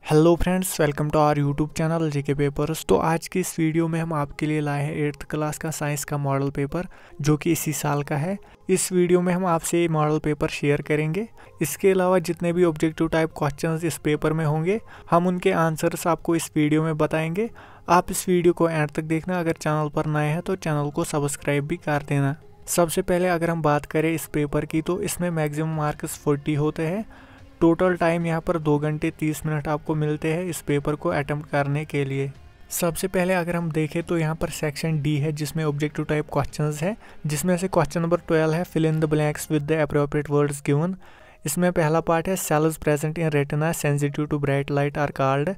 Hello friends, welcome to our YouTube channel JK papers. तो आज की इस वीडियो में हम आपके लिए लाए हैं 8th क्लास का साइंस का मॉडल पेपर जो कि इसी साल का है। इस वीडियो में हम आपसे ये मॉडल पेपर शेयर करेंगे। इसके अलावा जितने भी ऑब्जेक्टिव टाइप क्वेश्चंस इस पेपर में होंगे हम उनके आंसर्स आपको इस वीडियो में बताएंगे। आप इस वीडियो को एंड तक देखना। अगर चैनल पर नए हैं तो चैनल को सब्सक्राइब भी कर देना। सबसे पहले अगर हम बात करें इस पेपर की तो इसमें मैक्सिमम मार्क्स 40 होते हैं। टोटल टाइम यहाँ पर 2 घंटे 30 मिनट आपको मिलते हैं इस पेपर को अटेम्प्ट करने के लिए। सबसे पहले अगर हम देखें तो यहाँ पर सेक्शन डी है जिसमें ऑब्जेक्टिव टाइप क्वेश्चंस है, जिसमें से क्वेश्चन नंबर 12 है fill in the blanks with the appropriate words given. इसमें पहला पार्ट है cells present in retina sensitive to bright light are called.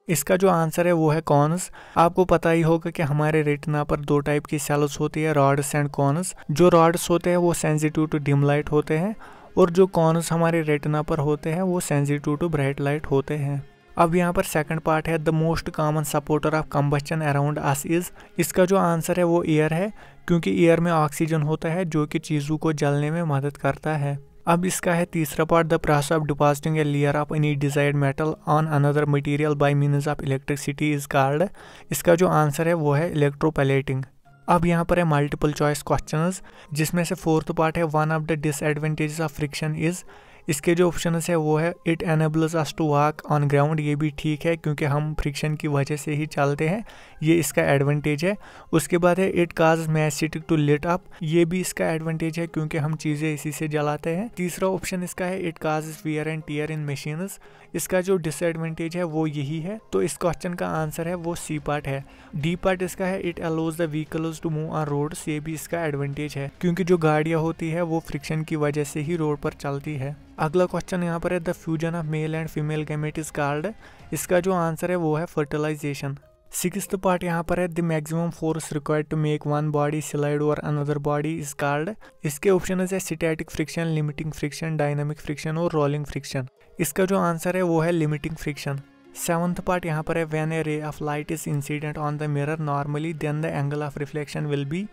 इसका जो आंसर है वो है कॉन्स। आपको पता ही होगा कि हमारे रेटिना पर 2 टाइप की सेल्स होती है, रॉड्स एंड कॉन्स। जो रॉड्स होते हैं वो सेंसिटिव टू डिम लाइट होते हैं और जो कॉन्स हमारे रेटिना पर होते हैं वो सेंसिटिव टू ब्राइट लाइट होते हैं। अब यहाँ पर सेकंड पार्ट है the most common supporter of combustion around us is. इसका जो आंसर है वो एयर है, क्योंकि एयर में ऑक्सीजन होता है जो कि चीज़ों को जलने में मदद करता है। अब इसका है तीसरा part the process of depositing a layer of any desired metal on another material by means of electricity is called. इसका जो आंसर है वो है इलेक्ट्रोपैलेटिंग। अब यहाँ पर है मल्टीपल चॉइस क्वेश्चंस, जिसमें से फोर्थ पार्ट है one of the disadvantages of friction is. इसके जो ऑप्शन है वो है it enables us to walk on ground. ये भी ठीक है क्योंकि हम फ्रिक्शन की वजह से ही चलते हैं, ये इसका एडवांटेज है। उसके बाद है it cause match to lit up. ये भी इसका एडवांटेज है क्योंकि हम चीज़ें इसी से जलाते हैं। तीसरा ऑप्शन इसका है it cause wear and tear in machines. इसका जो डिसएडवांटेज है वो यही है। तो इस क्वेश्चन का आंसर है वो सी पार्ट है। डी पार्ट इसका है it allows the vehicles to move on roads. ये भी इसका एडवांटेज है क्योंकि जो गाड़ियाँ होती है वो फ्रिक्शन की वजह से ही रोड पर चलती है। अगला क्वेश्चन यहाँ पर है the fusion of male and female gamete is called. इसका जो आंसर है वो है फर्टिलाइजेशन। सिक्स्थ पार्ट यहाँ पर है the maximum force required to make one body slide over another body is called. इसके ऑप्शन है static friction, limiting friction, dynamic friction और रोलिंग फ्रिक्शन। इसका जो आंसर है वो है लिमिटिंग फ्रिक्शन। सेवंथ पार्ट यहाँ पर है when a ray of light is incident on the mirror normally then the angle of reflection will be.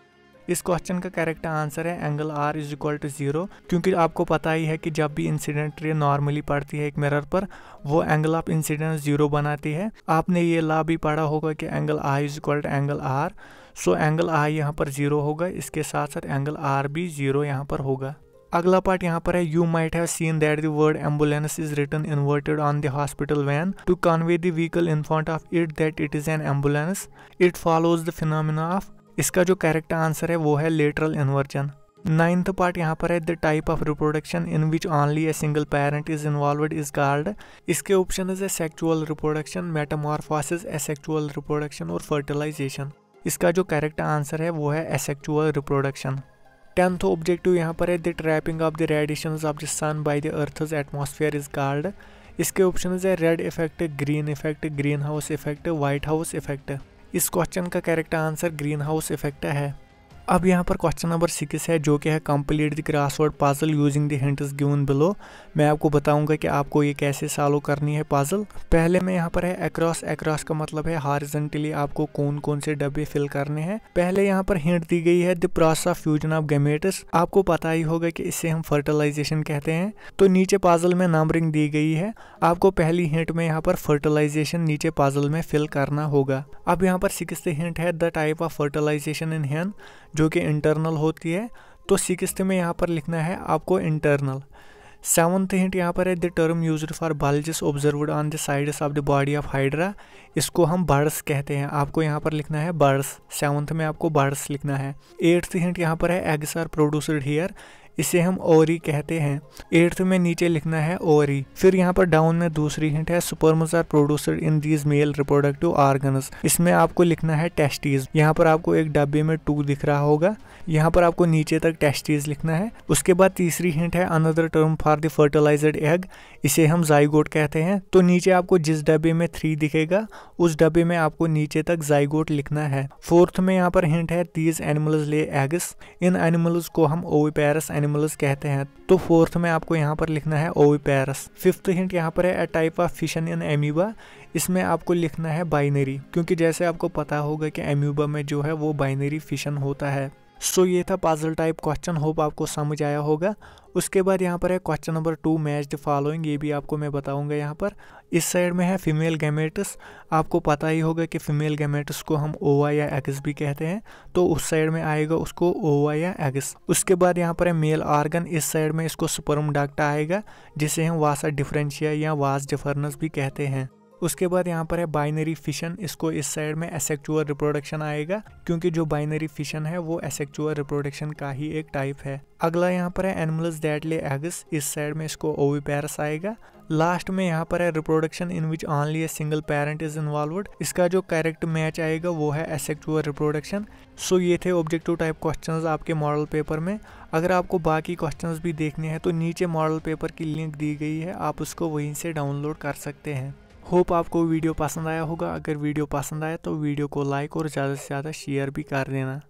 इस क्वेश्चन का करेक्ट आंसर है angle R is equal to 0, क्योंकि आपको पता ही है कि जब भी इंसिडेंट रे नॉर्मली पड़ती है एक मिरर पर वो एंगल ऑफ इंसिडेंस 0 बनाती है। आपने ये लॉ भी पढ़ा होगा कि angle I is equal to angle R. So angle I यहाँ पर 0 होगा, इसके साथ साथ एंगल आर भी 0 यहाँ पर होगा। अगला पार्ट यहाँ पर है you might have seen that the word ambulance is written inverted on the hospital van to convey the vehicle in front of it that it is an ambulance. It follows the phenomena of. इसका जो correct answer है वो है lateral inversion. Ninth part यहाँ पर है the type of reproduction in which only a single parent is involved is called. इसके option है sexual reproduction, Metamorphosis, asexual reproduction और फर्टिलाइजेशन। इसका जो करेक्ट आंसर है वो है एसेक्सुअल रिप्रोडक्शन। 10th ऑब्जेक्टिव यहाँ पर है the trapping of the radiations of the sun by the earth's atmosphere is called. इसके ऑप्शन है red effect, green effect, green house effect, white house effect. इस question का correct answer green house effect है। अब यहाँ पर question number 6 है जो कि है complete the crossword puzzle using the hints given below. मैं आपको बताऊंगा कि आपको ये कैसे सॉल्व करनी है पजल। पहले में यहाँ पर है अक्रॉस। अक्रॉस का मतलब है हॉरिजॉन्टली आपको कौन कौन से डब्बे फिल करने हैं। पहले यहाँ पर हिंट दी गई है the process of fusion of gametes. आपको पता ही होगा कि इसे हम फर्टिलाइजेशन कहते हैं। तो नीचे पजल में नंबरिंग दी गई है, आपको पहली हिंट में यहाँ पर फर्टिलाइजेशन नीचे पजल में फिल करना होगा। अब यहाँ पर 6th हिंट है द टाइप ऑफ फर्टिलाइजेशन इन हैन, जो कि इंटरनल होती है। तो 6th में यहाँ पर लिखना है आपको इंटरनल। 7th हिंट यहाँ पर है the term used for bulges observed on the sides of the body of hydra. इसको हम बर्ड्स कहते हैं। आपको यहाँ पर लिखना है बर्ड्स। 7th में आपको बर्ड्स लिखना है। 8th हिंट यहाँ पर है एग्स आर प्रोड्यूस्ड हियर। इसे हम ओरी कहते हैं। 8th में नीचे लिखना है ओरी। फिर यहाँ पर डाउन में दूसरी हिंट है sperms are produced in these male reproductive organs. इसमें आपको लिखना है टेस्टीज। यहाँ पर आपको एक डब्बे में 2 दिख रहा होगा, यहाँ पर आपको नीचे तक टेस्टीज लिखना है। उसके बाद तीसरी हिंट है another term for the fertilised egg. इसे हम जाइगोट कहते हैं। तो नीचे आपको जिस डब्बे में 3 दिखेगा उस डब्बे में आपको नीचे तक जाइगोट लिखना है। 4th में यहाँ पर हिंट है these animals lay eggs. In animals को हम ओविपेरस एनिमल्स कहते हैं। तो 4th में आपको यहाँ पर लिखना है ओविपेरस। 5th हिंट यहाँ पर है a type of fission in amoeba. इसमें आपको लिखना है बाइनरी, क्योंकि जैसे आपको पता होगा कि एम्यूबा में जो है वो बाइनरी फिशन होता है। सो ये था पजल टाइप क्वेश्चन, होप आपको समझ आया होगा। उसके बाद यहाँ पर है question number 2, match the following, ये भी आपको मैं बताऊंगा। यहाँ पर इस साइड में है फीमेल गैमेटस। आपको पता ही होगा कि फीमेल गैमेटस को हम ओवा या एग्स भी कहते हैं, तो उस साइड में आएगा उसको ओवा या एग्स। उसके बाद यहाँ पर है मेल ऑर्गन, इस साइड में इसको स्पर्म डक्ट आएगा, जिसे हम वासा डिफरेंशिया या वास डिफरेंस भी कहते हैं। उसके बाद यहाँ पर है बाइनरी फिशन, इसको इस साइड में एसेक्सुअल रिप्रोडक्शन आएगा, क्योंकि जो बाइनरी फिशन है वो एसेक्सुअल रिप्रोडक्शन का ही एक टाइप है। अगला यहाँ पर है एनिमल्स दैट ले एग्स, इस साइड में इसको ओविपेरस आएगा। लास्ट में यहाँ पर है reproduction in which only a single parent is involved, इसका जो करेक्ट मैच आएगा वो है एसेक्सुअल रिप्रोडक्शन। सो ये थे ऑब्जेक्टिव टाइप क्वेश्चंस आपके मॉडल पेपर में। अगर आपको बाकी क्वेश्चंस भी देखने हैं तो नीचे मॉडल पेपर की लिंक दी गई है, आप उसको वहीं से डाउनलोड कर सकते हैं। होप आपको वीडियो पसंद आया होगा। अगर वीडियो पसंद आया तो वीडियो को लाइक और ज़्यादा से ज़्यादा शेयर भी कर देना।